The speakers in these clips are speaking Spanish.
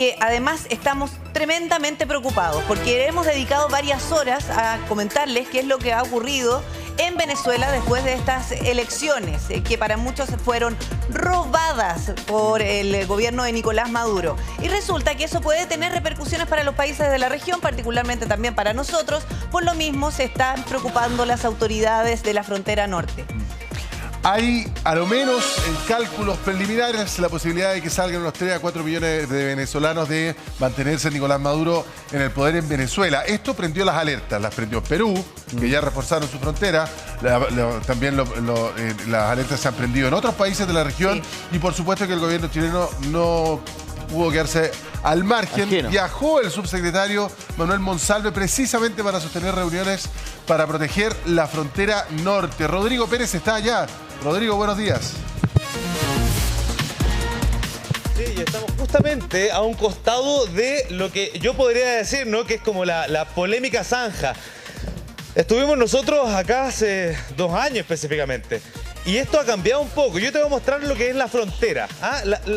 Que además estamos tremendamente preocupados porque hemos dedicado varias horas a comentarles qué es lo que ha ocurrido en Venezuela después de estas elecciones, que para muchos fueron robadas por el gobierno de Nicolás Maduro. Y resulta que eso puede tener repercusiones para los países de la región, particularmente también para nosotros. Por lo mismo se están preocupando las autoridades de la frontera norte. Hay, a lo menos, en cálculos preliminares, la posibilidad de que salgan unos 3 a 4 millones de venezolanos de mantenerse Nicolás Maduro en el poder en Venezuela. Esto prendió las alertas, las prendió Perú, que ya reforzaron su frontera. También las alertas se han prendido en otros países de la región. Sí. Y por supuesto que el gobierno chileno no pudo quedarse al margen. Ajeno. Viajó el subsecretario Manuel Monsalve precisamente para sostener reuniones para proteger la frontera norte. Rodrigo Pérez está allá. Rodrigo, buenos días. Sí, y estamos justamente a un costado de lo que yo podría decir, ¿no?, que es como la polémica zanja. Estuvimos nosotros acá hace 2 años específicamente. Y esto ha cambiado un poco. Yo te voy a mostrar lo que es la frontera,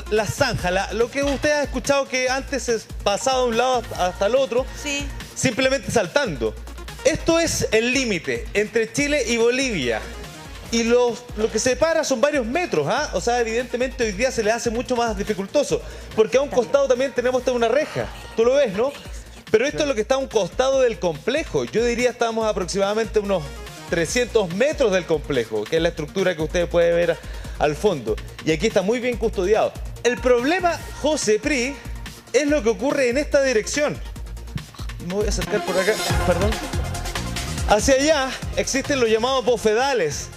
la zanja, lo que usted ha escuchado que antes se pasaba de un lado hasta el otro, sí, simplemente saltando. Esto es el límite entre Chile y Bolivia. Y lo que separa son varios metros, O sea, evidentemente hoy día se le hace mucho más dificultoso. Porque a un costado también tenemos una reja. Tú lo ves, ¿no? Pero esto es lo que está a un costado del complejo. Yo diría estamos aproximadamente unos 300 metros del complejo, que es la estructura que usted puede ver al fondo. Y aquí está muy bien custodiado. El problema, José Pri, es lo que ocurre en esta dirección. Me voy a acercar por acá, perdón. Hacia allá existen los llamados bofedales.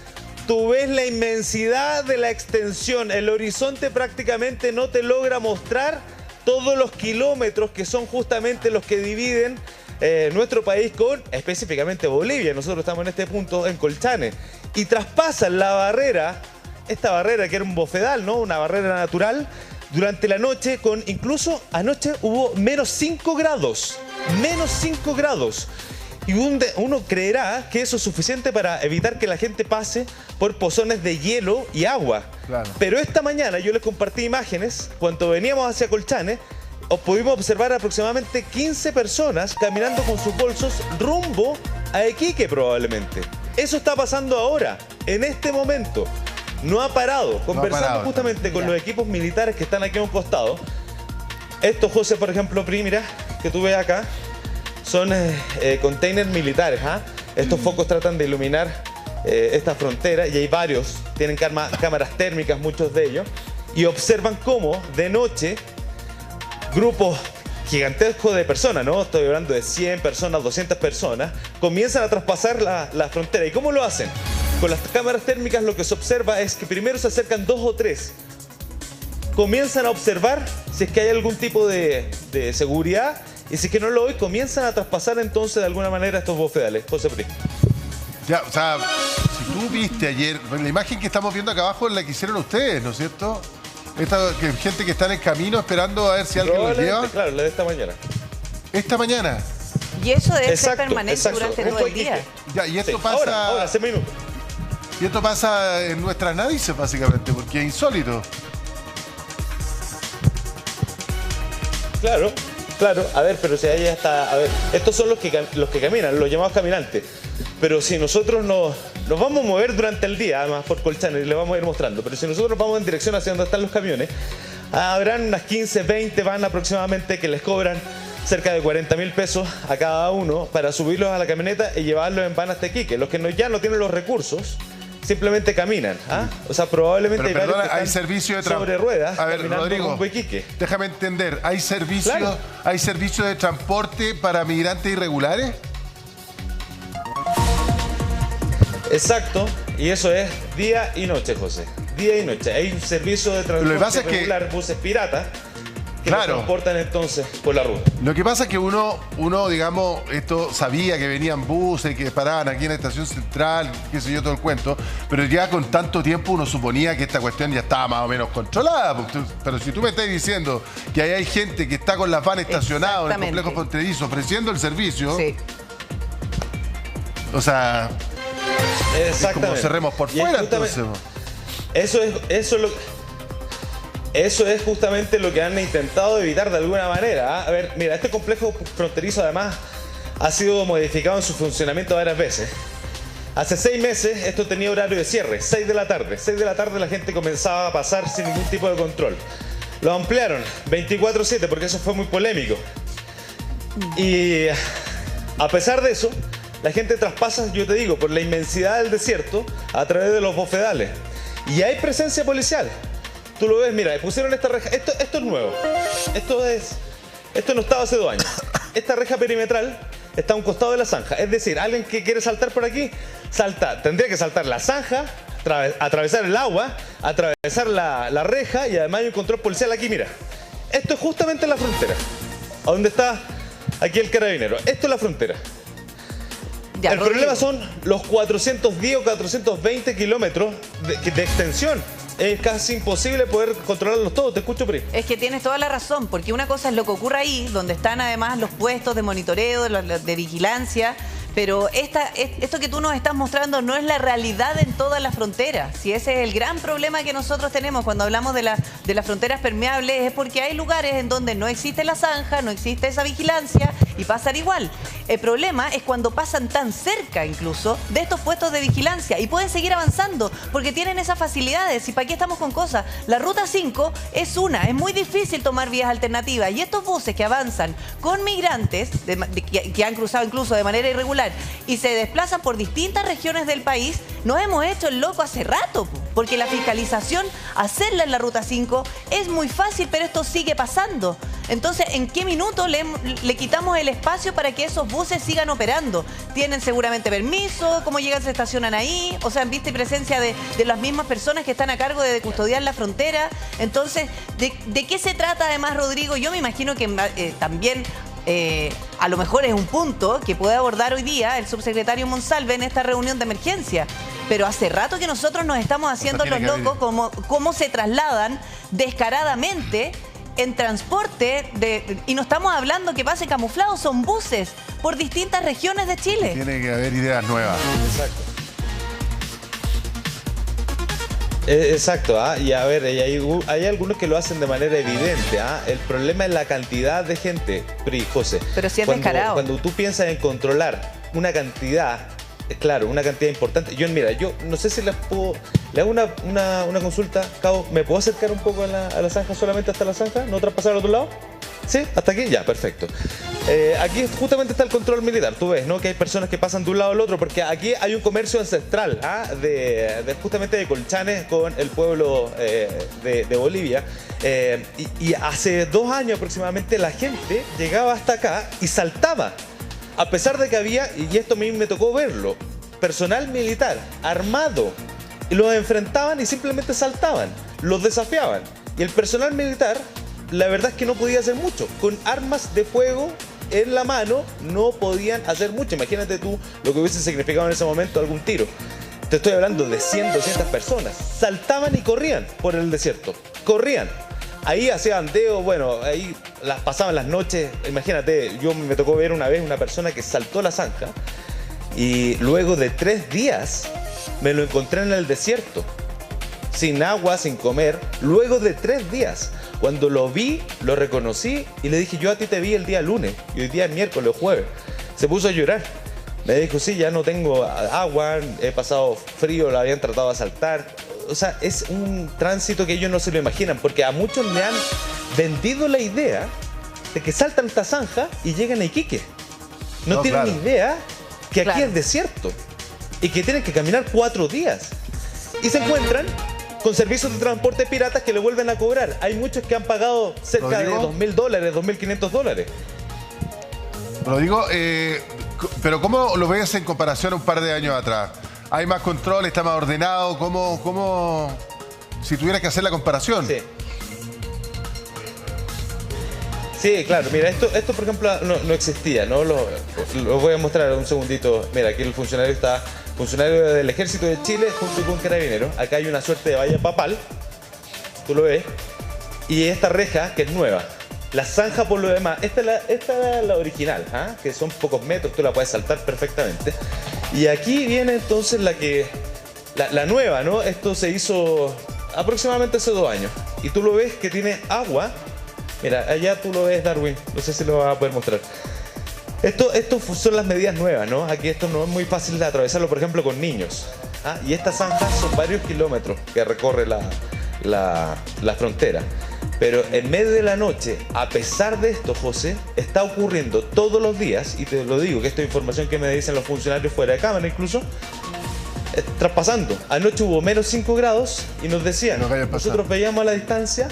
Tú ves la inmensidad de la extensión. El horizonte prácticamente no te logra mostrar todos los kilómetros que son justamente los que dividen nuestro país con específicamente Bolivia. Nosotros estamos en este punto en Colchane. Y traspasan la barrera, esta barrera que era un bofedal, ¿no?, una barrera natural, durante la noche con incluso anoche hubo menos 5 grados. Menos 5 grados. Y uno creerá que eso es suficiente para evitar que la gente pase por pozones de hielo y agua. Claro. Pero esta mañana yo les compartí imágenes, cuando veníamos hacia Colchane, pudimos observar aproximadamente 15 personas caminando con sus bolsos rumbo a Iquique probablemente. Eso está pasando ahora, en este momento. No ha parado. Conversando justamente con los equipos militares que están aquí a un costado. Estos, José, por ejemplo, mira, que tú ves acá, son containers militares. Estos focos tratan de iluminar esta frontera y hay varios, tienen cámaras térmicas, muchos de ellos, y observan cómo de noche grupos gigantescos de personas, ¿no? Estoy hablando de 100 personas, 200 personas, comienzan a traspasar la frontera. ¿Y cómo lo hacen? Con las cámaras térmicas lo que se observa es que primero se acercan 2 o 3. Comienzan a observar si es que hay algún tipo de seguridad. Y si es que no lo hay, comienzan a traspasar entonces de alguna manera estos bofedales. José Pri. Ya, o sea, si tú viste ayer, la imagen que estamos viendo acá abajo es la que hicieron ustedes, ¿no es cierto? Gente que está en el camino esperando a ver si alguien los lleva. Claro, la de esta mañana. ¿Esta mañana? Y eso debe ser permanente durante todo el día. Ya, y esto pasa... Ahora, hace minutos. Y esto pasa en nuestras narices, básicamente, porque es insólito. Claro. Claro, a ver, pero si ahí está... A ver, estos son los que caminan, los llamados caminantes. Pero si nosotros nos vamos a mover durante el día, además por Colchane, y les vamos a ir mostrando. Pero si nosotros vamos en dirección hacia donde están los camiones, habrán unas 15, 20 van aproximadamente que les cobran cerca de 40.000 pesos a cada uno para subirlos a la camioneta y llevarlos en van hasta Iquique. Los que ya no tienen los recursos simplemente caminan. O sea, probablemente pero, perdona, hay servicio de sobre ruedas. A ver, Rodrigo, déjame entender, ¿hay servicio de transporte para migrantes irregulares? Exacto, y eso es día y noche, José. Día y noche. Hay un servicio de transporte regular, buses piratas, que nos transportan entonces por la ruta. Lo que pasa es que uno, digamos, esto sabía que venían buses, que paraban aquí en la estación central, qué sé yo, todo el cuento, pero ya con tanto tiempo uno suponía que esta cuestión ya estaba más o menos controlada. Pero si tú me estás diciendo que ahí hay gente que está con las van estacionadas en el complejo fronterizo ofreciendo el servicio, sí. O sea, es como cerremos por fuera, entonces. Eso Eso es justamente lo que han intentado evitar de alguna manera. A ver, mira, este complejo fronterizo además ha sido modificado en su funcionamiento varias veces. Hace 6 meses esto tenía horario de cierre, 6 de la tarde. 6 de la tarde la gente comenzaba a pasar sin ningún tipo de control. Lo ampliaron 24/7 porque eso fue muy polémico. Y a pesar de eso, la gente traspasa, yo te digo, por la inmensidad del desierto a través de los bofedales. Y hay presencia policial. Tú lo ves, mira, pusieron esta reja. Esto es nuevo. Esto no estaba hace 2 años. Esta reja perimetral está a un costado de la zanja. Es decir, alguien que quiere saltar por aquí, tendría que saltar la zanja, atravesar el agua, atravesar la reja y además hay un control policial aquí, mira. Esto es justamente la frontera. ¿A dónde está aquí el carabinero? Esto es la frontera. Ya, el problema son los 410 o 420 kilómetros de extensión. Es casi imposible poder controlarlos todos. Te escucho, Pri. Es que tienes toda la razón, porque una cosa es lo que ocurre ahí, donde están además los puestos de monitoreo, de vigilancia, pero esto que tú nos estás mostrando no es la realidad en toda la frontera. Si ese es el gran problema que nosotros tenemos cuando hablamos de las fronteras permeables, es porque hay lugares en donde no existe la zanja, no existe esa vigilancia y pasan igual. El problema es cuando pasan tan cerca incluso de estos puestos de vigilancia y pueden seguir avanzando porque tienen esas facilidades. ¿Y para qué estamos con cosas? La ruta 5 es muy difícil tomar vías alternativas y estos buses que avanzan con migrantes que han cruzado incluso de manera irregular y se desplazan por distintas regiones del país, nos hemos hecho el loco hace rato, porque la fiscalización, hacerla en la ruta 5 es muy fácil, pero esto sigue pasando. Entonces, ¿en qué minuto le quitamos el espacio para que esos buses sigan operando? Tienen seguramente permiso, cómo llegan, se estacionan ahí, o sea, han visto presencia de las mismas personas que están a cargo de custodiar la frontera. Entonces, ¿de qué se trata además, Rodrigo? Yo me imagino que también... a lo mejor es un punto que puede abordar hoy día el subsecretario Monsalve en esta reunión de emergencia. Pero hace rato que nosotros nos estamos haciendo los locos cómo se trasladan descaradamente en transporte y no estamos hablando que pase camuflado, son buses por distintas regiones de Chile. Tiene que haber ideas nuevas. Exacto. Exacto, y a ver, hay algunos que lo hacen de manera evidente. El problema es la cantidad de gente, Pri, José. Pero si es descarado. Cuando tú piensas en controlar una cantidad, claro, una cantidad importante. Yo no sé si le hago una consulta, Cabo, ¿me puedo acercar un poco a la zanja, solamente hasta la zanja? ¿No traspasar al otro lado? ¿Sí? ¿Hasta aquí? Ya, perfecto. Aquí justamente está el control militar. Tú ves, ¿no? Que hay personas que pasan de un lado al otro, porque aquí hay un comercio ancestral justamente de Colchanes con el pueblo de Bolivia. Y hace 2 años aproximadamente la gente llegaba hasta acá y saltaba. A pesar de que había, y esto a mí me tocó verlo, personal militar armado. Y los enfrentaban y simplemente saltaban. Los desafiaban. Y el personal militar... La verdad es que no podía hacer mucho. Con armas de fuego en la mano no podían hacer mucho. Imagínate tú lo que hubiese significado en ese momento algún tiro. Te estoy hablando de 100, 200 personas. Saltaban y corrían por el desierto. Corrían. Ahí hacían dedos, bueno, ahí las pasaban las noches. Imagínate, yo me tocó ver una vez una persona que saltó la zanja y luego de 3 días me lo encontré en el desierto. Sin agua, sin comer, luego de 3 días. Cuando lo vi, lo reconocí y le dije, yo a ti te vi el día lunes y hoy día es miércoles o jueves. Se puso a llorar. Me dijo, sí, ya no tengo agua, he pasado frío, la habían tratado de asaltar. O sea, es un tránsito que ellos no se lo imaginan, porque a muchos le han vendido la idea de que saltan esta zanja y llegan a Iquique. No tienen ni idea que aquí es desierto y que tienen que caminar 4 días. Y se encuentran con servicios de transporte piratas que le vuelven a cobrar. Hay muchos que han pagado cerca de $2.000, $2.500. Rodrigo, pero ¿cómo lo ves en comparación a un par de años atrás? ¿Hay más control? ¿Está más ordenado? ¿Cómo si tuvieras que hacer la comparación? Sí. Sí, claro. Mira, esto por ejemplo, no existía, ¿no? Lo voy a mostrar un segundito. Mira, aquí el funcionario del Ejército de Chile junto con Carabineros. Acá hay una suerte de valla papal. Tú lo ves. Y esta reja, que es nueva. La zanja por lo demás, esta es la original, que son pocos metros, tú la puedes saltar perfectamente. Y aquí viene entonces la nueva, ¿no? Esto se hizo aproximadamente hace 2 años. y tú lo ves que tiene agua. Mira, allá tú lo ves, Darwin, no sé si lo vas a poder mostrar. Esto son las medidas nuevas, ¿no? Aquí esto no es muy fácil de atravesarlo, por ejemplo, con niños. Y estas zanjas son varios kilómetros que recorre la frontera. Pero en medio de la noche, a pesar de esto, José, está ocurriendo todos los días, y te lo digo, que esta información que me dicen los funcionarios fuera de cámara incluso, traspasando. Anoche hubo menos 5 grados y nos decían, nosotros veíamos a la distancia,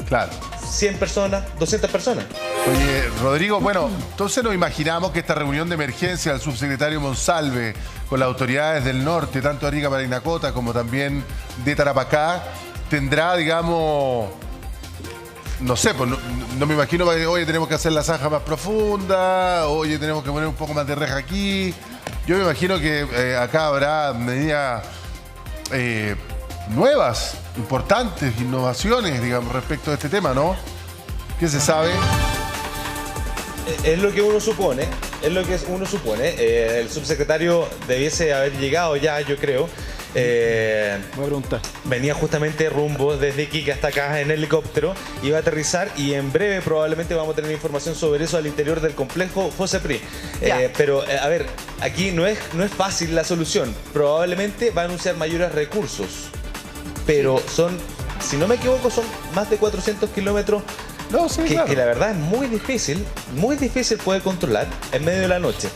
claro, 100 personas, 200 personas. Oye, Rodrigo, bueno, entonces nos imaginamos que esta reunión de emergencia del subsecretario Monsalve con las autoridades del norte, tanto de Arica, Parinacota como también de Tarapacá, tendrá, digamos, no sé, pues no me imagino, oye, tenemos que hacer la zanja más profunda, oye, tenemos que poner un poco más de reja aquí. Yo me imagino que acá habrá medidas nuevas, importantes, innovaciones, digamos, respecto a este tema, ¿no? ¿Qué se sabe? Es lo que uno supone, el subsecretario debiese haber llegado ya, yo creo. Voy a preguntar. Venía justamente rumbo desde Iquique hasta acá en helicóptero, iba a aterrizar y en breve probablemente vamos a tener información sobre eso al interior del complejo José Pri. Pero, a ver, aquí no es fácil la solución. Probablemente va a anunciar mayores recursos, pero son, si no me equivoco, son más de 400 kilómetros. No, sí, claro. Que la verdad es muy difícil poder controlar en medio de la noche.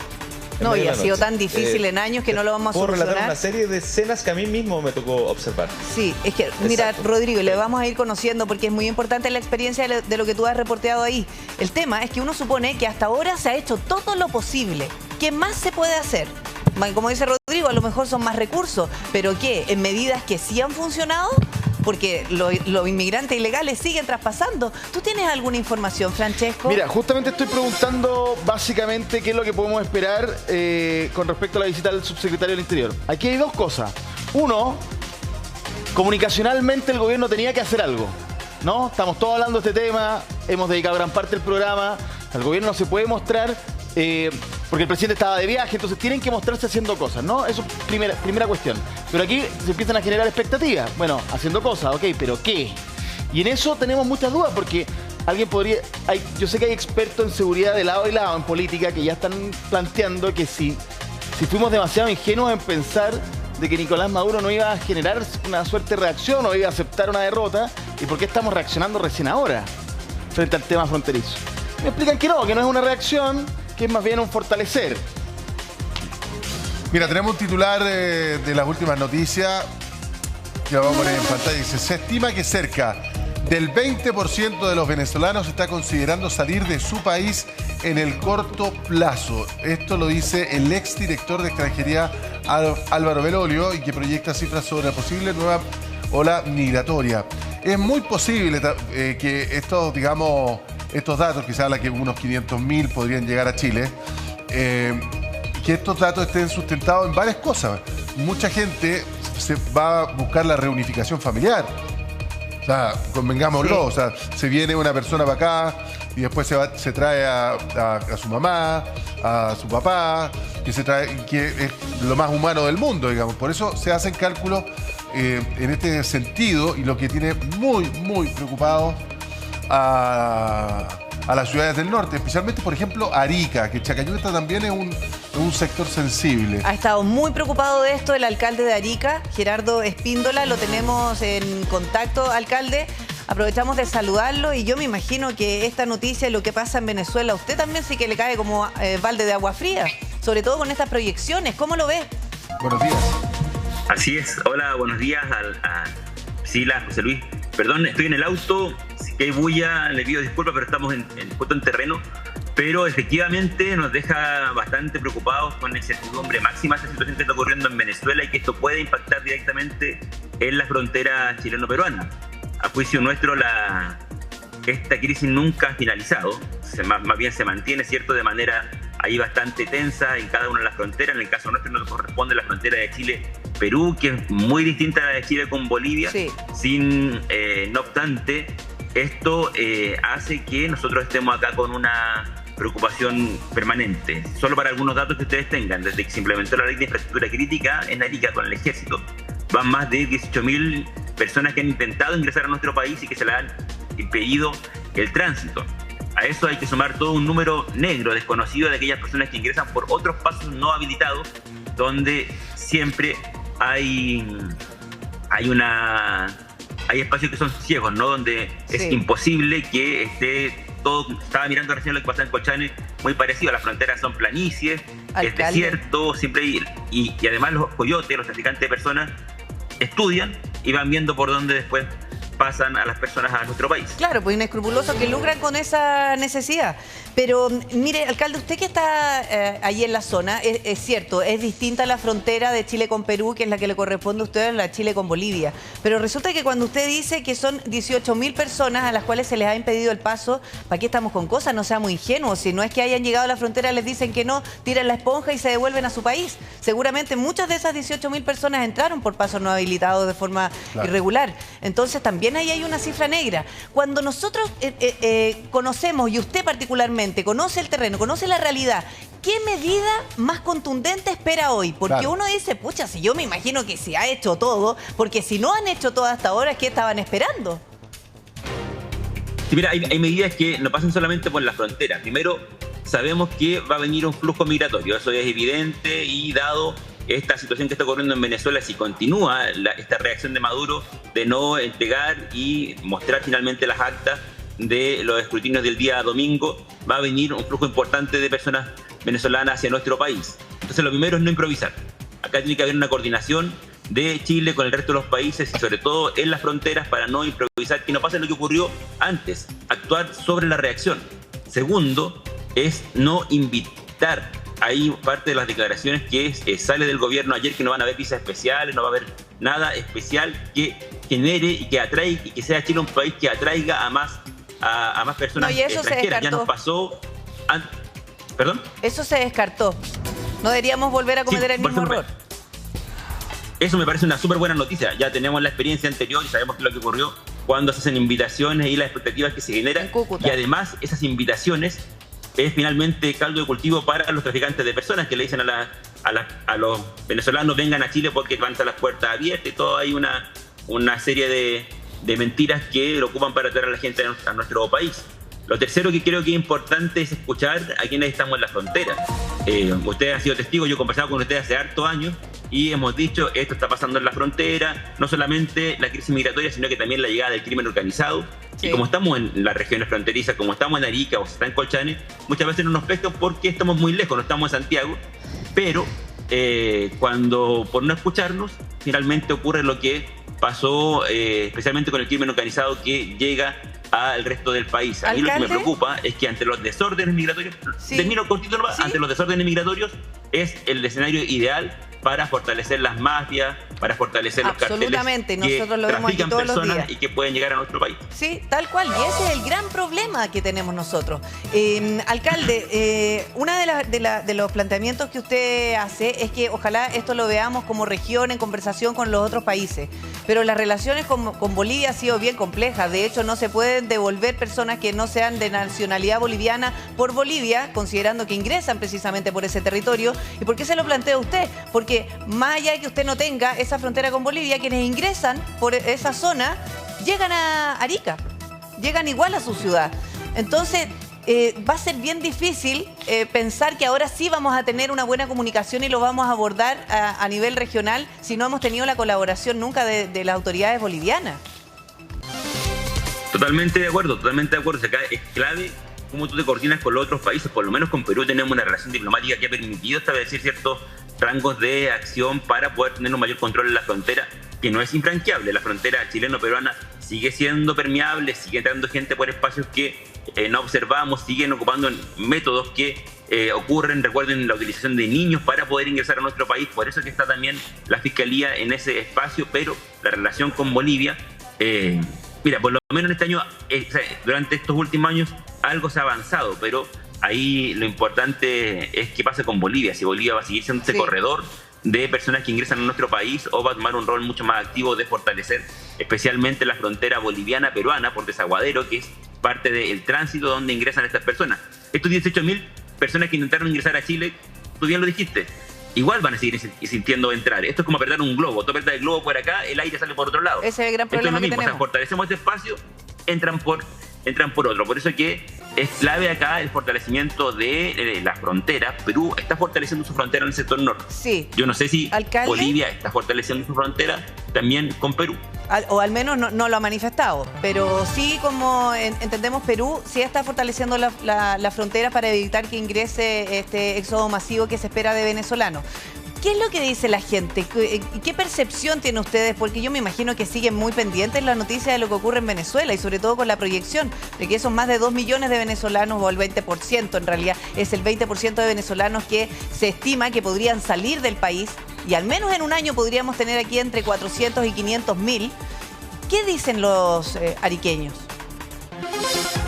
No, y ha sido tan difícil en años que no lo vamos a solucionar. Puedo relatar una serie de escenas que a mí mismo me tocó observar. Sí, es que, mira, Rodrigo, le vamos a ir conociendo porque es muy importante la experiencia de lo que tú has reporteado ahí. El tema es que uno supone que hasta ahora se ha hecho todo lo posible. ¿Qué más se puede hacer? Como dice Rodrigo, a lo mejor son más recursos, pero ¿qué? ¿En medidas que sí han funcionado? Porque los inmigrantes ilegales siguen traspasando. ¿Tú tienes alguna información, Francesco? Mira, justamente estoy preguntando básicamente qué es lo que podemos esperar con respecto a la visita del subsecretario del Interior. Aquí hay dos cosas. Uno, comunicacionalmente el gobierno tenía que hacer algo, ¿no? Estamos todos hablando de este tema, hemos dedicado gran parte del programa. El gobierno no se puede mostrar porque el presidente estaba de viaje, entonces tienen que mostrarse haciendo cosas, ¿no? Eso es primera cuestión. Pero aquí se empiezan a generar expectativas. Bueno, haciendo cosas, ok, pero ¿qué? Y en eso tenemos muchas dudas porque alguien podría... yo sé que hay expertos en seguridad de lado y lado, en política, que ya están planteando que si fuimos demasiado ingenuos en pensar de que Nicolás Maduro no iba a generar una suerte de reacción o iba a aceptar una derrota, ¿y por qué estamos reaccionando recién ahora frente al tema fronterizo? Me explican que no es una reacción, que es más bien un fortalecer. Mira, tenemos un titular de las últimas noticias que lo vamos a poner en pantalla. Dice, se estima que cerca del 20% de los venezolanos está considerando salir de su país en el corto plazo. Esto lo dice el exdirector de extranjería Álvaro Belolio y que proyecta cifras sobre la posible nueva ola migratoria. Es muy posible que estos datos, quizás habla que unos 500.000 podrían llegar a Chile, que estos datos estén sustentados en varias cosas. Mucha gente se va a buscar la reunificación familiar. O sea, convengámoslo, sí. O sea, se viene una persona para acá y después se trae a su mamá, a su papá, que es lo más humano del mundo, digamos. Por eso se hacen cálculos en este sentido y lo que tiene muy, muy preocupado a las ciudades del norte, especialmente, por ejemplo, Arica, que Chacayuta también es un sector sensible. Ha estado muy preocupado de esto el alcalde de Arica, Gerardo Espíndola. Lo tenemos en contacto, alcalde. Aprovechamos de saludarlo y yo me imagino que esta noticia y lo que pasa en Venezuela, a usted también sí que le cae como balde de agua fría, sobre todo con estas proyecciones. ¿Cómo lo ve? Buenos días. Así es. Hola, buenos días a Priscila, José Luis. Perdón, estoy en el auto, si hay bulla, le pido disculpas, pero estamos justo en terreno. Pero efectivamente nos deja bastante preocupados con incertidumbre máxima esta situación que está ocurriendo en Venezuela y que esto puede impactar directamente en la frontera chileno-peruana. A juicio nuestro, esta crisis nunca ha finalizado, más bien se mantiene, ¿cierto?, de manera ahí bastante tensa en cada una de las fronteras. En el caso nuestro nos corresponde la frontera de Chile-Perú, que es muy distinta a la de Chile con Bolivia. Sí. No obstante, esto hace que nosotros estemos acá con una preocupación permanente. Solo para algunos datos que ustedes tengan, desde que se implementó la ley de infraestructura crítica en Arica con el ejército, van más de 18.000 personas que han intentado ingresar a nuestro país y que se le han impedido el tránsito. A eso hay que sumar todo un número negro, desconocido, de aquellas personas que ingresan por otros pasos no habilitados, donde siempre hay espacios que son ciegos, ¿no? Donde es imposible que esté todo. Estaba mirando recién lo que pasa en Colchane, muy parecido. Las fronteras son planicies, es desierto, siempre hay, y además los coyotes, los traficantes de personas, estudian y van viendo por dónde después pasan a las personas a nuestro país. Claro, pues inescrupulosos que lucran con esa necesidad. Pero mire, alcalde, usted que está allí en la zona, es cierto, es distinta la frontera de Chile con Perú, que es la que le corresponde a usted, la Chile con Bolivia. Pero resulta que cuando usted dice que son 18.000 personas a las cuales se les ha impedido el paso, ¿para qué estamos con cosas? No seamos ingenuos. Si no es que hayan llegado a la frontera, les dicen que no, tiran la esponja y se devuelven a su país. Seguramente muchas de esas 18.000 personas entraron por pasos no habilitados de forma irregular. Entonces también ahí hay una cifra negra. Cuando nosotros conocemos, y usted particularmente, conoce el terreno, conoce la realidad, ¿qué medida más contundente espera hoy? Porque uno dice, pucha, si yo me imagino que se ha hecho todo, porque si no han hecho todo hasta ahora, ¿qué estaban esperando? Sí, mira, hay medidas que no pasan solamente por la frontera. Primero, sabemos que va a venir un flujo migratorio, eso es evidente, y dado esta situación que está ocurriendo en Venezuela, si continúa esta reacción de Maduro de no entregar y mostrar finalmente las actas de los escrutinios del día domingo, va a venir un flujo importante de personas venezolanas hacia nuestro país. Entonces lo primero es no improvisar. Acá tiene que haber una coordinación de Chile con el resto de los países y sobre todo en las fronteras para no improvisar, que no pase lo que ocurrió antes, actuar sobre la reacción. Segundo, es no invitar. Hay parte de las declaraciones que sale del gobierno ayer que no van a haber visas especiales, no va a haber nada especial que genere y que atraiga y que sea Chile un país que atraiga a más personas extranjeras. Ya nos pasó. ¿Perdón? Eso se descartó. No deberíamos volver a cometer el mismo error. Eso me parece una súper buena noticia. Ya tenemos la experiencia anterior y sabemos qué es lo que ocurrió cuando se hacen invitaciones y las expectativas que se generan. Y además esas invitaciones es finalmente caldo de cultivo para los traficantes de personas que le dicen a los venezolanos vengan a Chile porque van a estar las puertas abiertas y todo. Hay una serie de mentiras que lo ocupan para traer a la gente a nuestro país. Lo tercero que creo que es importante es escuchar a quienes estamos en la frontera. Usted ha sido testigo, yo he conversado con usted hace hartos años y hemos dicho esto está pasando en la frontera, no solamente la crisis migratoria, sino que también la llegada del crimen organizado. Y como estamos en las regiones fronterizas, como estamos en Arica o se está en Colchane, muchas veces no nos pescan porque estamos muy lejos, no estamos en Santiago, pero cuando por no escucharnos, finalmente ocurre lo que pasó especialmente con el crimen organizado que llega al resto del país. A mí lo que me preocupa es que ante los desórdenes migratorios, termino cortito nomás, ante los desórdenes migratorios es el escenario ideal para fortalecer las mafias, para fortalecer los carteles nosotros lo vemos aquí trafican todos los personas días y que pueden llegar a nuestro país. Sí, tal cual, y ese es el gran problema que tenemos nosotros. Alcalde, una de los planteamientos que usted hace es que ojalá esto lo veamos como región en conversación con los otros países, pero las relaciones con Bolivia han sido bien complejas. De hecho, no se pueden devolver personas que no sean de nacionalidad boliviana por Bolivia, considerando que ingresan precisamente por ese territorio. ¿Y por qué se lo plantea usted? Porque más allá de que usted no tenga esa frontera con Bolivia, quienes ingresan por esa zona llegan a Arica, llegan igual a su ciudad. Entonces va a ser bien difícil pensar que ahora sí vamos a tener una buena comunicación y lo vamos a abordar a nivel regional si no hemos tenido la colaboración nunca de las autoridades bolivianas. Totalmente de acuerdo, totalmente de acuerdo. Acá es clave cómo tú te coordinas con los otros países. Por lo menos con Perú tenemos una relación diplomática que ha permitido establecer ciertos rangos de acción para poder tener un mayor control en la frontera, que no es infranqueable. La frontera chileno-peruana sigue siendo permeable, sigue entrando gente por espacios que no observamos, siguen ocupando métodos que ocurren. Recuerden la utilización de niños para poder ingresar a nuestro país, por eso que está también la Fiscalía en ese espacio. Pero la relación con Bolivia, mira, por lo menos en este año, durante estos últimos años, algo se ha avanzado, pero ahí lo importante es qué pasa con Bolivia, si Bolivia va a seguir siendo ese corredor de personas que ingresan a nuestro país o va a tomar un rol mucho más activo de fortalecer especialmente la frontera boliviana-peruana por Desaguadero, que es parte del tránsito donde ingresan estas personas. Estos 18.000 personas que intentaron ingresar a Chile, tú bien lo dijiste, igual van a seguir sintiendo entrar. Esto es como apretar un globo. Tú apretas el globo por acá, el aire sale por otro lado. Ese es el gran problema Esto es lo mismo, que tenemos. o sea, fortalecemos este espacio, entran por otro. Por eso que es clave acá el fortalecimiento de las fronteras. Perú está fortaleciendo su frontera en el sector norte. Sí. Yo no sé si ¿Alcalde? Bolivia está fortaleciendo su frontera también con Perú. O al menos no lo ha manifestado, pero sí, como entendemos, Perú sí está fortaleciendo la frontera para evitar que ingrese este éxodo masivo que se espera de venezolanos. ¿Qué es lo que dice la gente? ¿Qué percepción tienen ustedes? Porque yo me imagino que siguen muy pendientes la noticia de lo que ocurre en Venezuela y sobre todo con la proyección de que esos más de 2 millones de venezolanos, o el 20% en realidad, es el 20% de venezolanos que se estima que podrían salir del país y al menos en un año podríamos tener aquí entre 400 y 500 mil. ¿Qué dicen los ariqueños?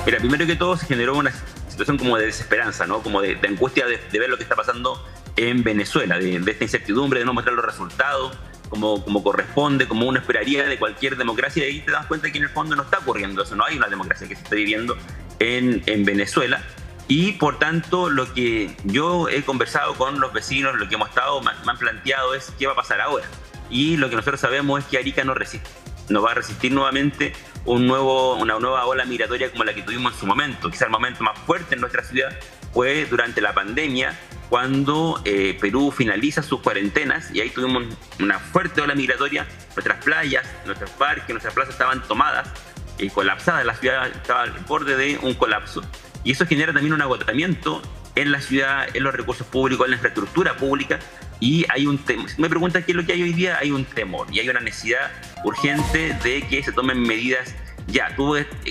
Mira, primero que todo se generó una situación como de desesperanza, ¿no? Como de angustia de ver lo que está pasando en Venezuela, de esta incertidumbre, de no mostrar los resultados como corresponde, como uno esperaría de cualquier democracia, y ahí te das cuenta que en el fondo no está ocurriendo eso, no hay una democracia que se esté viviendo en Venezuela. Y por tanto, lo que yo he conversado con los vecinos, lo que hemos estado, me han planteado es qué va a pasar ahora. Y lo que nosotros sabemos es que Arica no resiste, no va a resistir nuevamente una nueva ola migratoria como la que tuvimos en su momento. Quizá el momento más fuerte en nuestra ciudad fue durante la pandemia, cuando Perú finaliza sus cuarentenas y ahí tuvimos una fuerte ola migratoria. Nuestras playas, nuestros parques, nuestras plazas estaban tomadas y colapsadas, la ciudad estaba al borde de un colapso. Y eso genera también un agotamiento en la ciudad, en los recursos públicos, en la infraestructura pública. Y hay me preguntan qué es lo que hay hoy día, hay un temor y hay una necesidad urgente de que se tomen medidas ya.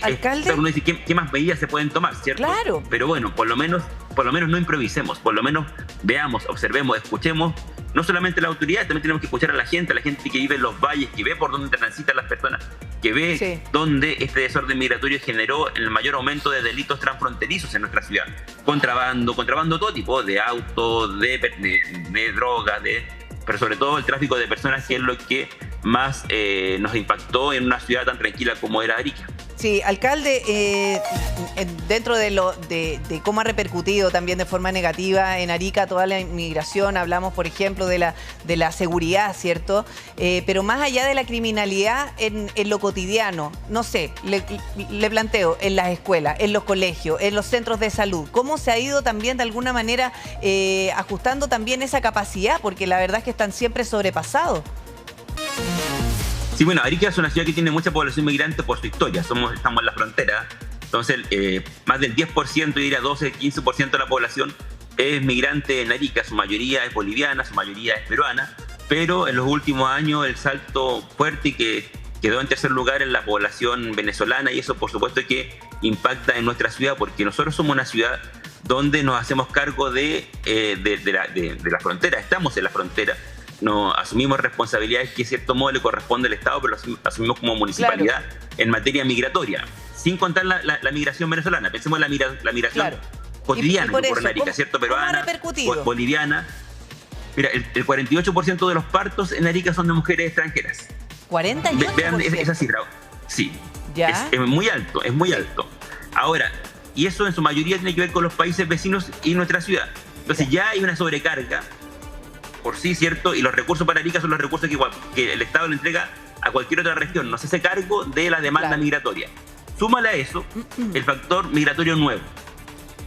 ¿Alcalde? Uno dice, ¿qué más medidas se pueden tomar, cierto? Claro. Pero bueno, por lo menos no improvisemos, por lo menos veamos, observemos, escuchemos, no solamente la autoridad, también tenemos que escuchar a la gente que vive en los valles, que ve por dónde transitan las personas, que ve dónde este desorden migratorio generó el mayor aumento de delitos transfronterizos en nuestra ciudad. Contrabando todo tipo, de autos, de drogas, pero sobre todo el tráfico de personas, que es lo que más nos impactó en una ciudad tan tranquila como era Arica. Sí, alcalde, dentro de cómo ha repercutido también de forma negativa en Arica toda la inmigración, hablamos, por ejemplo, de la seguridad, ¿cierto? Pero más allá de la criminalidad en lo cotidiano, no sé, le planteo, en las escuelas, en los colegios, en los centros de salud, ¿cómo se ha ido también de alguna manera ajustando también esa capacidad? Porque la verdad es que están siempre sobrepasados. Sí, bueno, Arica es una ciudad que tiene mucha población migrante por su historia. Estamos en la frontera. Entonces, más del 10%, diría 12, 15% de la población es migrante en Arica. Su mayoría es boliviana, su mayoría es peruana. Pero en los últimos años el salto fuerte y que quedó en tercer lugar en la población venezolana, y eso por supuesto que impacta en nuestra ciudad, porque nosotros somos una ciudad donde nos hacemos cargo de la frontera. Estamos en la frontera. No asumimos responsabilidades que de cierto modo le corresponde al Estado, pero lo asumimos como municipalidad en materia migratoria, sin contar la migración venezolana. Pensemos en la migración cotidiana que ocurre en Arica, ¿cierto? Peruana, boliviana. Mira, el 48% de los partos en Arica son de mujeres extranjeras. ¿48%? Vean esa cifra. Sí, ¿Ya? es muy alto, es muy alto. Ahora, y eso en su mayoría tiene que ver con los países vecinos y nuestra ciudad. Entonces ya hay una sobrecarga por sí, ¿cierto? Y los recursos para Arica son los recursos que el Estado le entrega a cualquier otra región. No se hace cargo de la demanda migratoria. Súmale a eso el factor migratorio nuevo,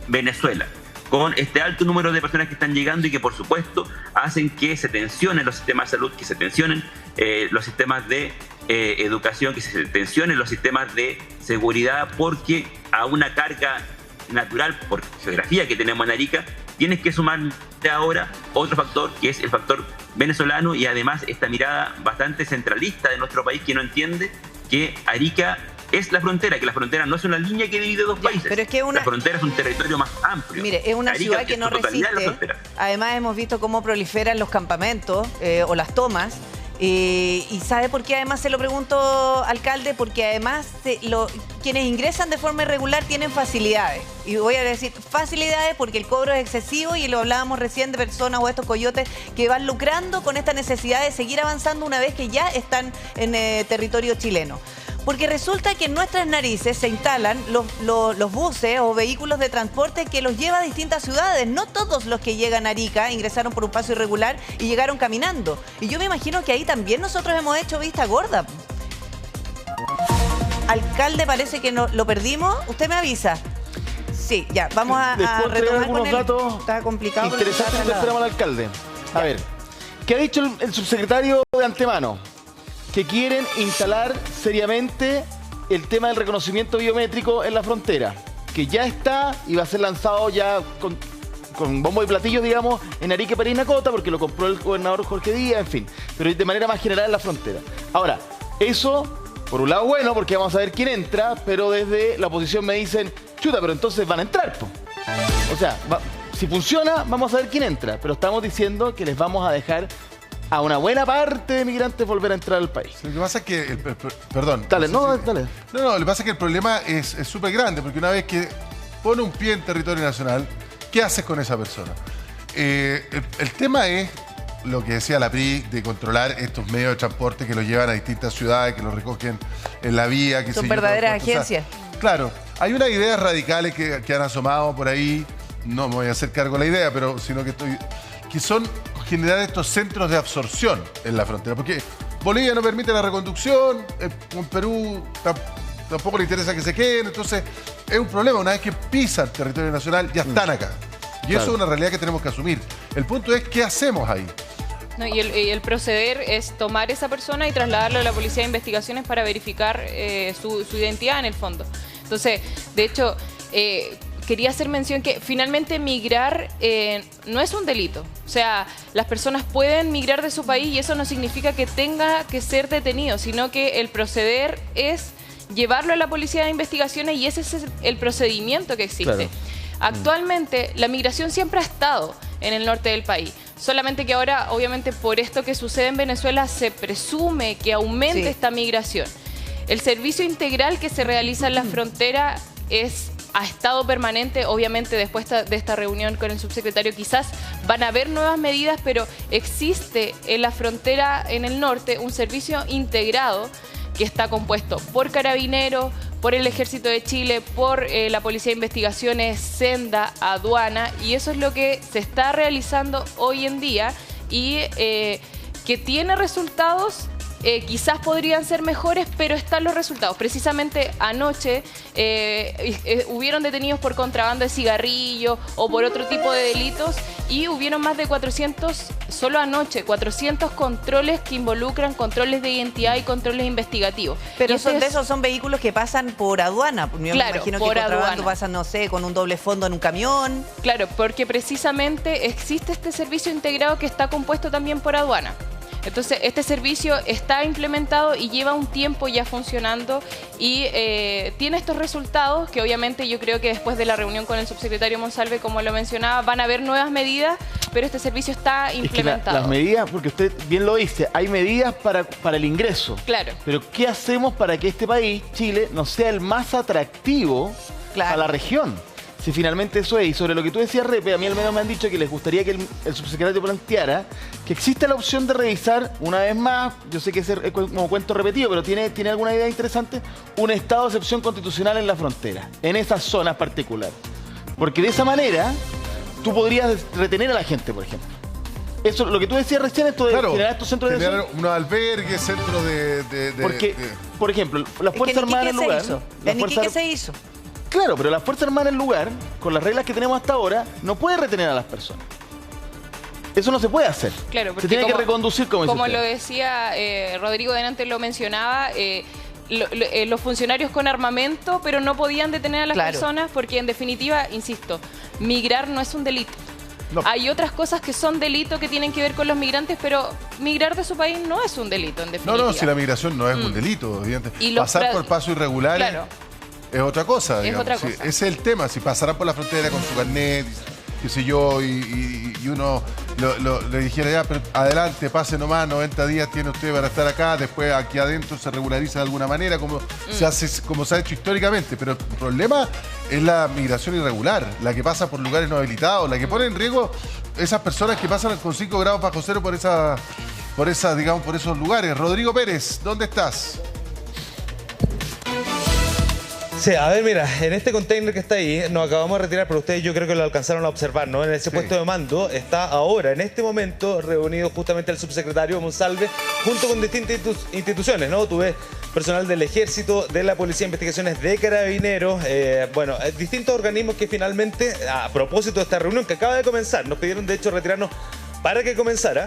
Venezuela, con este alto número de personas que están llegando y que por supuesto hacen que se tensionen los sistemas de salud, que se tensionen los sistemas de educación, que se tensionen los sistemas de seguridad, porque a una carga natural por geografía que tenemos en Arica tienes que sumar ahora otro factor, que es el factor venezolano, y además esta mirada bastante centralista de nuestro país, que no entiende que Arica es la frontera, que la frontera no es una línea que divide dos países. Pero es que la frontera es un territorio más amplio. Mire, es una Arica ciudad que no resiste. Además hemos visto cómo proliferan los campamentos o las tomas. ¿Y sabe por qué además se lo pregunto, alcalde? Porque además quienes ingresan de forma irregular tienen facilidades. Y voy a decir facilidades porque el cobro es excesivo, y lo hablábamos recién de personas o estos coyotes que van lucrando con esta necesidad de seguir avanzando una vez que ya están en territorio chileno. Porque resulta que en nuestras narices se instalan los buses o vehículos de transporte que los lleva a distintas ciudades. No todos los que llegan a Arica ingresaron por un paso irregular y llegaron caminando. Y yo me imagino que ahí también nosotros hemos hecho vista gorda. Alcalde, parece que no, lo perdimos. ¿Usted me avisa? Sí, ya, vamos a retomar con él. Datos está complicado. interesantes que esperamos al alcalde. A ver, ¿qué ha dicho el subsecretario de antemano? Que quieren instalar seriamente el tema del reconocimiento biométrico en la frontera, que ya está y va a ser lanzado ya con bombo y platillos, digamos, en Arica y Parinacota, porque lo compró el gobernador Jorge Díaz, en fin, pero de manera más general en la frontera. Ahora, eso, por un lado bueno, porque vamos a ver quién entra, pero desde la oposición me dicen, chuta, pero entonces van a entrar, po. O sea, si funciona, vamos a ver quién entra, pero estamos diciendo que les vamos a dejar a una buena parte de migrantes volver a entrar al país. Lo que pasa es que, perdón. Dale, dale. No, lo que pasa es que el problema es súper grande, porque una vez que pone un pie en territorio nacional, ¿qué haces con esa persona? El tema es lo que decía la PRI, de controlar estos medios de transporte que los llevan a distintas ciudades, que los recogen en la vía. Son verdaderas agencias. O sea, claro, hay unas ideas radicales que han asomado por ahí, no me voy a hacer cargo de la idea, pero sino que son generar estos centros de absorción en la frontera, porque Bolivia no permite la reconducción, en Perú tampoco le interesa que se queden, entonces es un problema. Una vez que pisan territorio nacional ya están acá, y eso es una realidad que tenemos que asumir. El punto es, ¿qué hacemos ahí? No, y el proceder es tomar esa persona y trasladarlo a la Policía de Investigaciones para verificar su identidad en el fondo. Entonces, de hecho, quería hacer mención que finalmente migrar no es un delito. O sea, las personas pueden migrar de su país y eso no significa que tenga que ser detenido, sino que el proceder es llevarlo a la Policía de Investigaciones y ese es el procedimiento que existe. Claro. Actualmente, la migración siempre ha estado en el norte del país. Solamente que ahora, obviamente, por esto que sucede en Venezuela, se presume que aumente esta migración. El servicio integral que se realiza en la frontera ha estado permanente. Obviamente, después de esta reunión con el subsecretario, quizás van a haber nuevas medidas, pero existe en la frontera en el norte un servicio integrado que está compuesto por Carabineros, por el Ejército de Chile, por la Policía de Investigaciones, Senda, Aduana, y eso es lo que se está realizando hoy en día y que tiene resultados. Quizás podrían ser mejores, pero están los resultados. Precisamente anoche hubieron detenidos por contrabando de cigarrillos o por otro tipo de delitos y hubieron más de 400, solo anoche, 400 controles que involucran controles de identidad y controles investigativos. Pero de esos son vehículos que pasan por aduana. Yo claro, me imagino por que contrabando aduana. pasan, no sé, con un doble fondo en un camión. Claro, porque precisamente existe este servicio integrado que está compuesto también por aduana. Entonces, este servicio está implementado y lleva un tiempo ya funcionando y tiene estos resultados que obviamente yo creo que después de la reunión con el subsecretario Monsalve, como lo mencionaba, van a haber nuevas medidas, pero este servicio está implementado. Es que las medidas, porque usted bien lo dice, hay medidas para el ingreso. Claro. Pero ¿qué hacemos para que este país, Chile, no sea el más atractivo a la región? Si finalmente eso es. Y sobre lo que tú decías, Repe, a mí al menos me han dicho que les gustaría que el subsecretario planteara que existe la opción de revisar, una vez más, yo sé que es como cuento repetido, pero tiene alguna idea interesante, un estado de excepción constitucional en la frontera, en esas zonas particulares. Porque de esa manera, tú podrías retener a la gente, por ejemplo. Eso, lo que tú decías recién, esto de generar estos centros de generar unos albergues, centros de... Porque, por ejemplo, las Fuerzas Armadas en el lugar... ¿Qué se hizo? Claro, pero la Fuerza Armada en el lugar, con las reglas que tenemos hasta ahora, no puede retener a las personas. Eso no se puede hacer. Claro, porque se tiene que reconducir, como lo decía Rodrigo delante, lo mencionaba, los funcionarios con armamento, pero no podían detener a las personas porque, en definitiva, insisto, migrar no es un delito. No. Hay otras cosas que son delitos que tienen que ver con los migrantes, pero migrar de su país no es un delito, en definitiva. No, si la migración no es un delito, evidentemente. Pasar por pasos irregulares... Claro. Es otra cosa, digamos. Es otra cosa. Sí, ese es el tema. Si pasarán por la frontera con su carnet, qué sé yo, y uno le dijera ya, pero adelante, pase nomás, 90 días tiene usted para estar acá, después aquí adentro se regulariza de alguna manera, como se ha hecho históricamente. Pero el problema es la migración irregular, la que pasa por lugares no habilitados, la que pone en riesgo esas personas que pasan con 5 grados bajo cero por esos lugares. Rodrigo Pérez, ¿dónde estás? Sí, a ver, mira, en este container que está ahí, nos acabamos de retirar, pero ustedes yo creo que lo alcanzaron a observar, ¿no? En ese puesto de mando está ahora, en este momento, reunido justamente el subsecretario Monsalve, junto con distintas instituciones, ¿no? Tú ves personal del Ejército, de la Policía de Investigaciones, de Carabineros, distintos organismos que finalmente, a propósito de esta reunión que acaba de comenzar, nos pidieron de hecho retirarnos para que comenzara,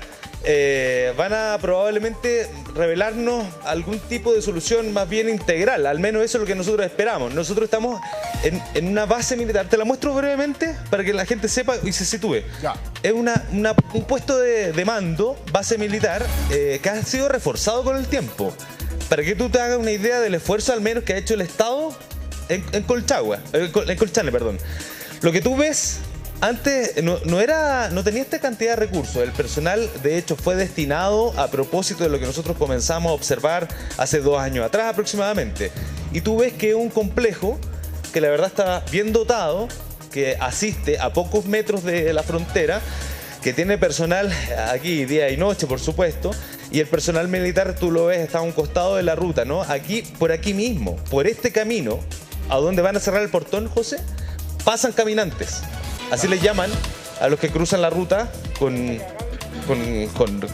van a probablemente revelarnos algún tipo de solución más bien integral. Al menos eso es lo que nosotros esperamos. Nosotros estamos en una base militar. Te la muestro brevemente para que la gente sepa y se sitúe. Ya. Es un puesto de mando, base militar, que ha sido reforzado con el tiempo. Para que tú te hagas una idea del esfuerzo al menos que ha hecho el Estado en Colchane, perdón. Lo que tú ves... Antes no tenía esta cantidad de recursos. El personal, de hecho, fue destinado a propósito de lo que nosotros comenzamos a observar hace 2 años atrás aproximadamente. Y tú ves que es un complejo que la verdad está bien dotado, que asiste a pocos metros de la frontera, que tiene personal aquí día y noche, por supuesto, y el personal militar, tú lo ves, está a un costado de la ruta, ¿no? Aquí, por aquí mismo, por este camino, a donde van a cerrar el portón, José, pasan caminantes. Así les llaman a los que cruzan la ruta con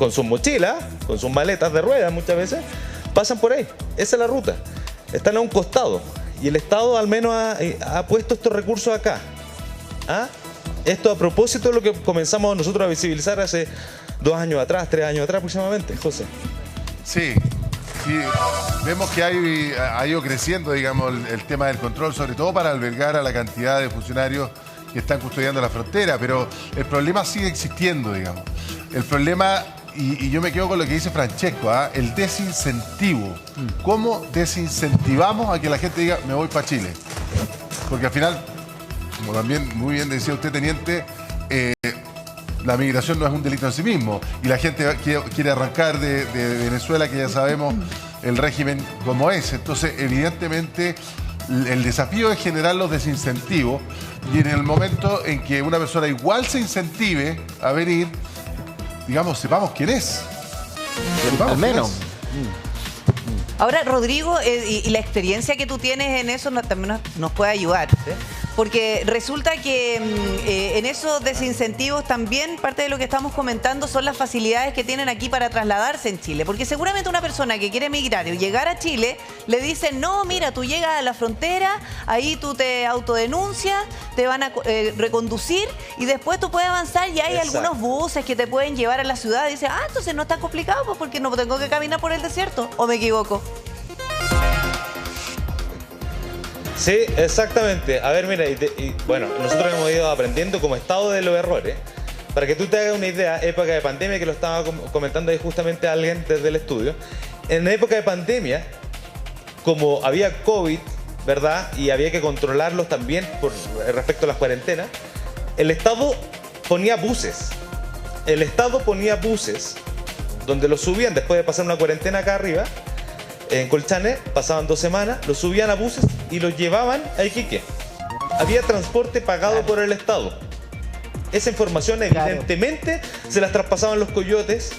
sus mochilas, con sus maletas de ruedas muchas veces, pasan por ahí. Esa es la ruta. Están a un costado. Y el Estado al menos ha puesto estos recursos acá. ¿Ah? Esto a propósito de lo que comenzamos nosotros a visibilizar hace 2 años atrás, 3 años atrás aproximadamente, José. Sí. Vemos que ha ido creciendo, digamos, el tema del control, sobre todo para albergar a la cantidad de funcionarios que están custodiando la frontera, pero el problema sigue existiendo, digamos. El problema, y yo me quedo con lo que dice Francesco, el desincentivo. ¿Cómo desincentivamos a que la gente diga, me voy para Chile? Porque al final, como también muy bien decía usted, teniente, la migración no es un delito en sí mismo, y la gente quiere arrancar de Venezuela, que ya sabemos el régimen como es. Entonces, evidentemente, el desafío es generar los desincentivos, y en el momento en que una persona igual se incentive a venir, digamos, sepamos quién es. Al menos. Ahora, Rodrigo, y la experiencia que tú tienes en eso también nos puede ayudar, ¿sí? Porque resulta que en esos desincentivos también parte de lo que estamos comentando son las facilidades que tienen aquí para trasladarse en Chile. Porque seguramente una persona que quiere emigrar y llegar a Chile, le dicen, no, mira, tú llegas a la frontera, ahí tú te autodenuncias, te van a reconducir y después tú puedes avanzar y hay algunos buses que te pueden llevar a la ciudad. Y dices, entonces no está complicado pues porque no tengo que caminar por el desierto. ¿O me equivoco? Sí, exactamente. A ver, mira, bueno, nosotros hemos ido aprendiendo como Estado de los errores. Para que tú te hagas una idea, época de pandemia, que lo estaba comentando ahí justamente alguien desde el estudio. En época de pandemia, como había COVID, ¿verdad? Y había que controlarlos también respecto a las cuarentenas, el Estado ponía buses. El Estado ponía buses donde los subían después de pasar una cuarentena acá arriba. En Colchane pasaban 2 semanas, los subían a buses y los llevaban a Iquique. Había transporte pagado por el Estado. Esa información evidentemente se las traspasaban los coyotes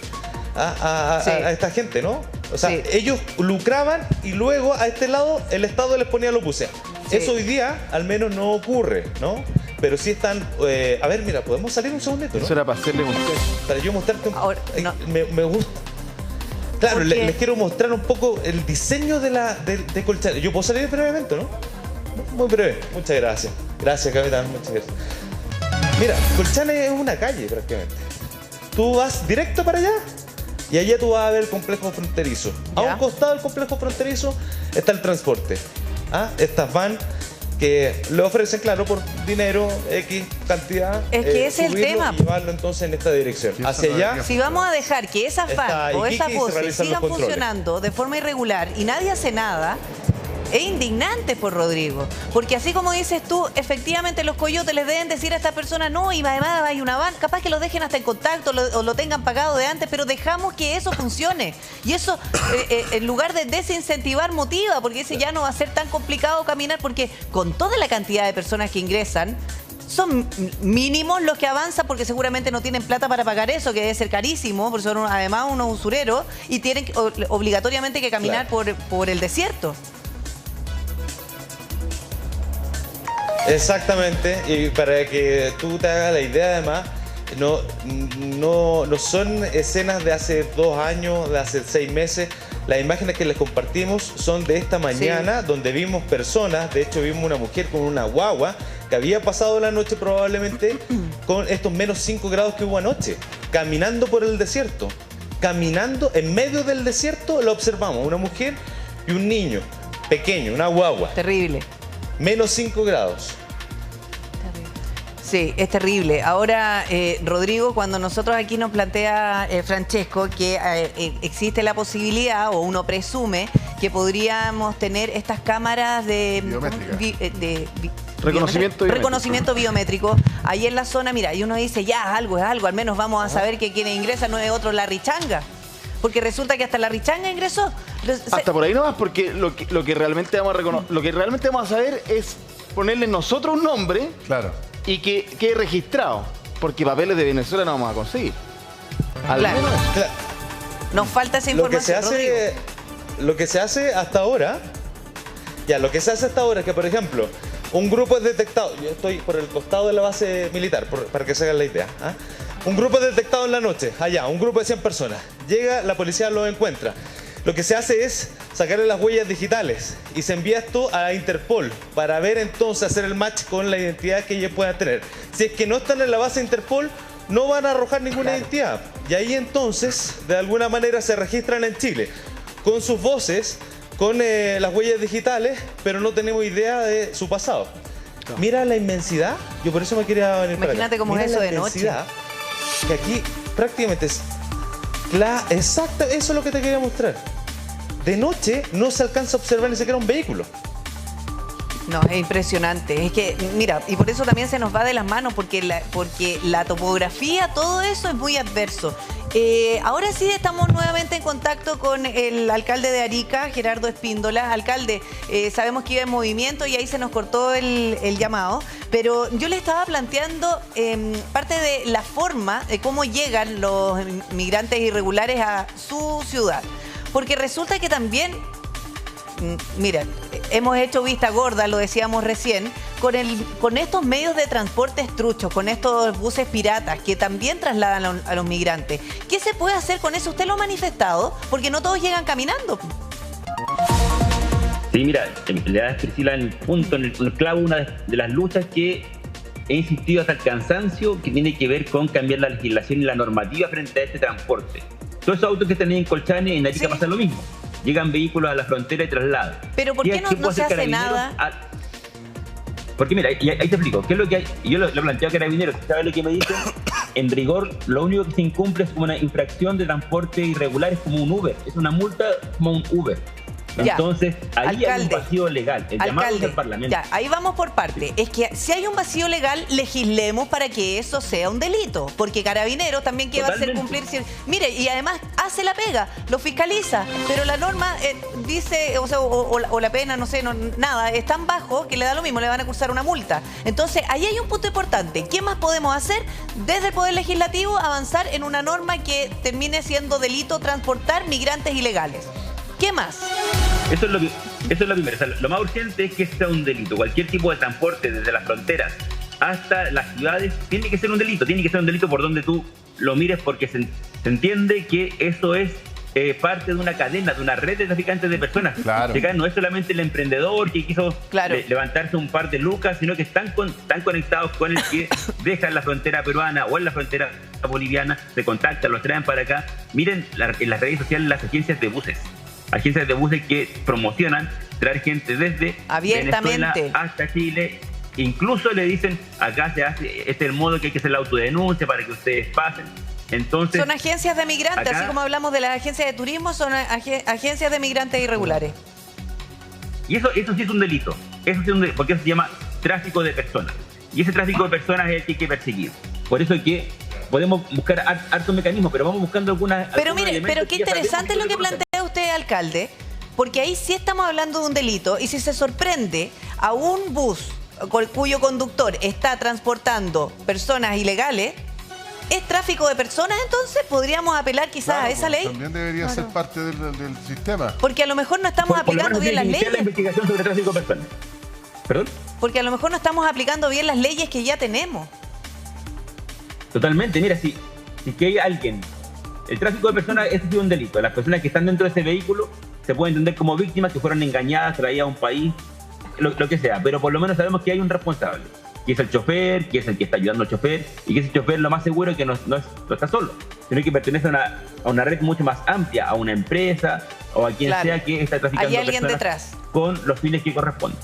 a esta gente, ¿no? O sea, ellos lucraban y luego a este lado el Estado les ponía los buses. Eso hoy día al menos no ocurre, ¿no? Pero sí están... a ver, mira, ¿podemos salir un segundito, no? Eso era para hacerle un test. Para yo mostrarte un... Ahora, no. Me gusta. Claro, les quiero mostrar un poco el diseño de Colchane. Yo puedo salir brevemente, ¿no? Muy breve. Muchas gracias. Gracias, capitán. Muchas gracias. Mira, Colchane es una calle prácticamente. Tú vas directo para allá y allá tú vas a ver el complejo fronterizo. A un costado del complejo fronterizo está el transporte. Estas van que le ofrecen, claro, por dinero, X cantidad. Es que ese es el tema. Y llevarlo entonces en esta dirección. Hacia allá. Si vamos a dejar que esas van o esas voces sigan funcionando de forma irregular y nadie hace nada, es indignante por Rodrigo. Porque así como dices tú, efectivamente los coyotes les deben decir a esta persona, no, y además hay una van, capaz que los dejen hasta en contacto o lo tengan pagado de antes, pero dejamos que eso funcione. Y eso, en lugar de desincentivar, motiva, porque ese ya no va a ser tan complicado caminar, porque con toda la cantidad de personas que ingresan, son mínimos los que avanzan porque seguramente no tienen plata para pagar eso, que debe ser carísimo, porque son además unos usureros y tienen obligatoriamente que caminar por el desierto. Exactamente, y para que tú te hagas la idea además, no son escenas de hace 2 años, de hace 6 meses. Las imágenes que les compartimos son de esta mañana, sí, donde vimos personas, de hecho vimos una mujer con una guagua que había pasado la noche probablemente con estos menos 5 grados que hubo anoche, caminando por el desierto. Caminando en medio del desierto, la observamos, una mujer y un niño pequeño, una guagua. Terrible. Menos 5 grados. Sí, es terrible. Ahora, Rodrigo, cuando nosotros aquí nos plantea Francesco que existe la posibilidad, o uno presume, que podríamos tener estas cámaras de reconocimiento biométrico ahí en la zona, mira, y uno dice, ya, es algo, al menos vamos a saber que quien ingresa no es otro Larry Changa. Porque resulta que hasta Larry Changa ingresó. Hasta por ahí nomás, porque lo que realmente vamos a saber es ponerle nosotros un nombre. Claro. Y que quede registrado, porque papeles de Venezuela no vamos a conseguir. Claro. Nos falta esa información. Lo que se hace hasta ahora es que, por ejemplo, un grupo es detectado. Yo estoy por el costado de la base militar, para que se hagan la idea. ¿Ah? Un grupo es detectado en la noche, allá, un grupo de 100 personas. Llega, la policía lo encuentra. Lo que se hace es sacarle las huellas digitales y se envía esto a Interpol para ver entonces, hacer el match con la identidad que ellos puedan tener. Si es que no están en la base de Interpol, no van a arrojar ninguna identidad. Y ahí entonces, de alguna manera, se registran en Chile con sus voces, con las huellas digitales, pero no tenemos idea de su pasado. Claro. Mira la inmensidad, yo por eso me quería venir. Imagínate cómo es eso de noche. Que aquí prácticamente es exacto, eso es lo que te quería mostrar. De noche no se alcanza a observar ni siquiera un vehículo. No, es impresionante. Es que, mira, y por eso también se nos va de las manos, porque la topografía, todo eso es muy adverso. Ahora sí estamos nuevamente en contacto con el alcalde de Arica, Gerardo Espíndola. Alcalde, sabemos que iba en movimiento y ahí se nos cortó el llamado, pero yo le estaba planteando parte de la forma de cómo llegan los migrantes irregulares a su ciudad. Porque resulta que también, mira, hemos hecho vista gorda, lo decíamos recién, con estos medios de transporte truchos, con estos buses piratas que también trasladan a los migrantes. ¿Qué se puede hacer con eso? ¿Usted lo ha manifestado? Porque no todos llegan caminando. Sí, mira, le da a Priscila en el punto, en el clavo, una de las luchas que he insistido hasta el cansancio, que tiene que ver con cambiar la legislación y la normativa frente a este transporte. Todos esos autos que están en Colchane, en Arica, sí, pasa lo mismo. Llegan vehículos a la frontera y trasladan. ¿Pero por qué no se hace nada? Porque mira, ahí te explico. ¿Qué es lo que hay? Yo lo planteo a Carabineros. ¿Sabes lo que me dicen? En rigor, lo único que se incumple es como una infracción de transporte irregular, es como un Uber. Es una multa como un Uber. Entonces, ahí hay un vacío legal. El llamado del Parlamento. Ya, ahí vamos por parte. Es que si hay un vacío legal, legislemos para que eso sea un delito. Porque Carabineros también quiere hacer cumplir. Mire, y además hace la pega, lo fiscaliza. Pero la norma dice, o la pena, no sé, nada, es tan bajo que le da lo mismo, le van a acusar una multa. Entonces, ahí hay un punto importante. ¿Qué más podemos hacer? Desde el Poder Legislativo, avanzar en una norma que termine siendo delito transportar migrantes ilegales. ¿Qué más? Eso es lo primero. O sea, lo más urgente es que sea un delito. Cualquier tipo de transporte desde las fronteras hasta las ciudades tiene que ser un delito. Tiene que ser un delito por donde tú lo mires, porque se entiende que eso es parte de una cadena, de una red de traficantes de personas. Claro. Que no es solamente el emprendedor que quiso levantarse un par de lucas, sino que están conectados con el que deja en la frontera peruana o en la frontera boliviana, se contactan, los traen para acá. Miren en las redes sociales las agencias de buses. Agencias de buses que promocionan traer gente desde Venezuela hasta Chile. Incluso le dicen, acá se hace, este es el modo que hay que hacer la autodenuncia para que ustedes pasen. Entonces, son agencias de migrantes, acá, así como hablamos de las agencias de turismo, son agencias de migrantes irregulares. Y eso sí es un delito. Eso sí es un delito, porque eso se llama tráfico de personas. Y ese tráfico de personas es el que hay que perseguir. Por eso es que podemos buscar hartos mecanismos, pero vamos buscando algunas... Pero mire, pero qué interesante es lo que plantea usted, alcalde, porque ahí sí estamos hablando de un delito, y si se sorprende a un bus cuyo conductor está transportando personas ilegales, ¿es tráfico de personas entonces? ¿Podríamos apelar quizás a esa ley? También debería ser parte del sistema. Porque a lo mejor no estamos aplicando bien las leyes. La investigación sobre tráfico de personas. ¿Perdón? porque a lo mejor no estamos aplicando bien las leyes que ya tenemos. Totalmente, mira, si que hay alguien, el tráfico de personas es un delito. Las personas que están dentro de ese vehículo se pueden entender como víctimas que fueron engañadas, traídas a un país, lo que sea, pero por lo menos sabemos que hay un responsable, que es el chofer, que es el que está ayudando al chofer, y que ese chofer lo más seguro es que no está solo, sino que pertenece a una red mucho más amplia, a una empresa o a quien sea que está traficando hay alguien personas detrás con los fines que corresponden.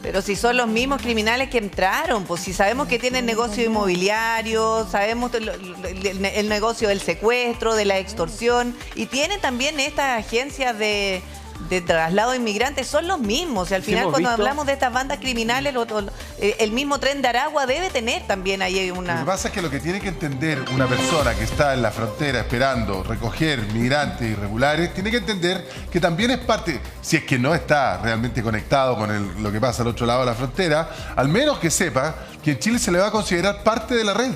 Pero si son los mismos criminales que entraron, pues si sabemos que tienen negocio inmobiliario, sabemos el negocio del secuestro, de la extorsión, y tienen también estas agencias de traslado de inmigrantes, son los mismos. Y al final cuando hablamos de estas bandas criminales, el mismo Tren de Aragua debe tener también ahí una... Lo que pasa es que lo que tiene que entender una persona que está en la frontera esperando recoger migrantes irregulares, tiene que entender que también es parte, si es que no está realmente conectado con lo que pasa al otro lado de la frontera, al menos que sepa que en Chile se le va a considerar parte de la red.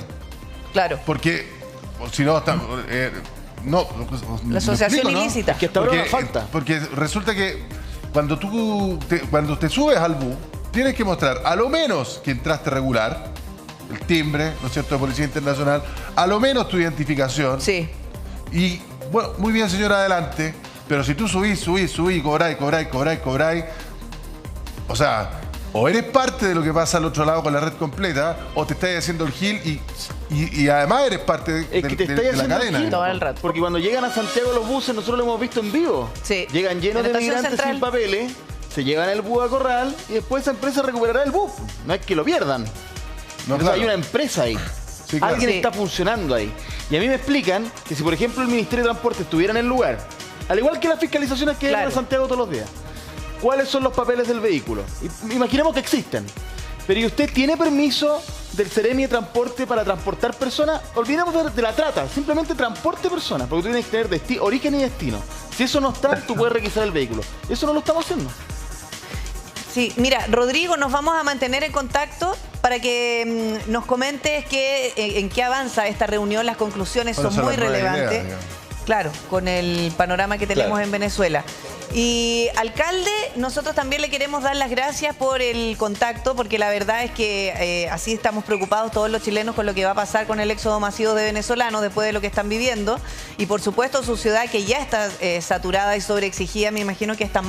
Claro. Porque, si no, la asociación ilícita. Es que hasta ahora falta. Porque resulta que cuando te subes al bus, tienes que mostrar a lo menos que entraste regular, el timbre, ¿no es cierto?, de Policía Internacional, a lo menos tu identificación. Sí. Y, bueno, muy bien, señora, adelante, pero si tú subís, cobráis, o sea, o eres parte de lo que pasa al otro lado con la red completa, o te estás haciendo el gil y además eres parte de la cadena. Todo el rato. Porque cuando llegan a Santiago los buses, nosotros lo hemos visto en vivo. Sí. Llegan llenos de migrantes sin papeles, se llevan el bus a corral y después esa empresa recuperará el bus. No es que lo pierdan. No, claro. Hay una empresa ahí. Sí, claro. Alguien está funcionando ahí. Y a mí me explican que si, por ejemplo, el Ministerio de Transporte estuviera en el lugar, al igual que las fiscalizaciones que llegan a Santiago todos los días, ¿cuáles son los papeles del vehículo? Imaginemos que existen. Pero ¿y usted tiene permiso del Seremi de Transporte para transportar personas? Olvidemos de la trata, simplemente transporte personas, porque tú tienes que tener origen y destino. Si eso no está, tú puedes requisar el vehículo. Eso no lo estamos haciendo. Sí, mira, Rodrigo, nos vamos a mantener en contacto para que nos comentes en qué avanza esta reunión. Las conclusiones son muy relevantes. Claro, con el panorama que tenemos en Venezuela. Y alcalde, nosotros también le queremos dar las gracias por el contacto, porque la verdad es que así estamos preocupados todos los chilenos con lo que va a pasar con el éxodo masivo de venezolanos después de lo que están viviendo. Y por supuesto su ciudad, que ya está saturada y sobreexigida, me imagino que está...